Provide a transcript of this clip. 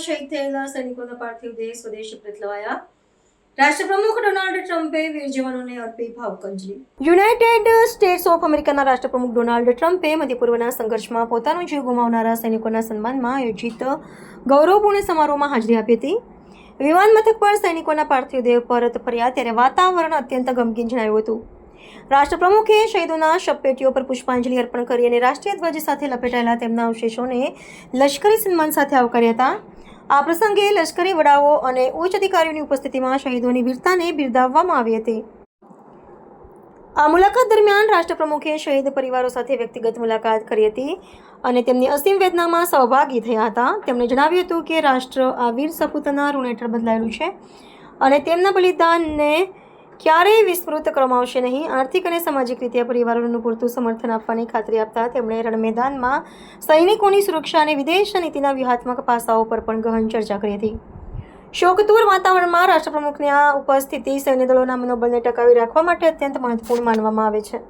યુદ્ધમાં શહીદ થયેલા સૈનિકોના પાર્થિવ દેહ સ્વદેશ પરત લવાયા. રાષ્ટ્રપ્રમુખ ડોનાલ્ડ ટ્રમ્પે વીર જવાનોને અર્પી ભાવુકાંજલિ. યુનાઇટેડ સ્ટેટ્સ ઓફ અમેરિકાના રાષ્ટ્રપ્રમુખ ડોનાલ્ડ ટ્રમ્પે મધ્યપૂર્વના સંઘર્ષમાં પોતાનો જીવ ગુમાવનારા સૈનિકોના સન્માનમાં આયોજિત ગૌરવપૂર્ણ સમારોહમાં હાજરી આપી હતી. વિમાન મથક પર સૈનિકોના પાર્થિવ દેહ પરત ફર્યા ત્યારે વાતાવરણ અત્યંત ગમગીન જણાયું હતું. રાષ્ટ્રપ્રમુખે શહીદોના શબપેટીઓ પર પુષ્પાંજલિ અર્પણ કરી અને રાષ્ટ્રીય ધ્વજ સાથે લપેટાયેલા તેમના અવશેષોને લશ્કરી સન્માન સાથે આવકાર્યા હતા. આ પ્રસંગે લશ્કરી વડાઓ અને ઉચ્ચ અધિકારીઓની ઉપસ્થિતિમાં શહીદોની વીરતાને બિરદાવવામાં આવી હતી. આ મુલાકાત દરમિયાન રાષ્ટ્રપ્રમુખે શહીદ પરિવારો સાથે વ્યક્તિગત મુલાકાત કરી હતી અને તેમની અસીમ વેદનામાં સહભાગી થયા હતા. તેમણે જણાવ્યું હતું કે રાષ્ટ્ર આ વીર સપૂતના ઋણ હેઠળ બદલાયેલું છે અને તેમના બલિદાનને ક્યારેય વિસ્મૃત કરવામાં આવશે નહીં. આર્થિક અને સામાજિક રીતે પરિવારોનું પૂરતું સમર્થન આપવાની ખાતરી આપતા તેમણે રણ મેદાનમાં સૈનિકોની સુરક્ષા અને વિદેશ નીતિના વ્યૂહાત્મક પાસાઓ પર પણ ગહન ચર્ચા કરી હતી. શોકતુર વાતાવરણમાં રાષ્ટ્રપ્રમુખની આ ઉપસ્થિતિ સૈન્ય દળોના મનોબળને ટકાવી રાખવા માટે અત્યંત મહત્વપૂર્ણ માનવામાં આવે છે.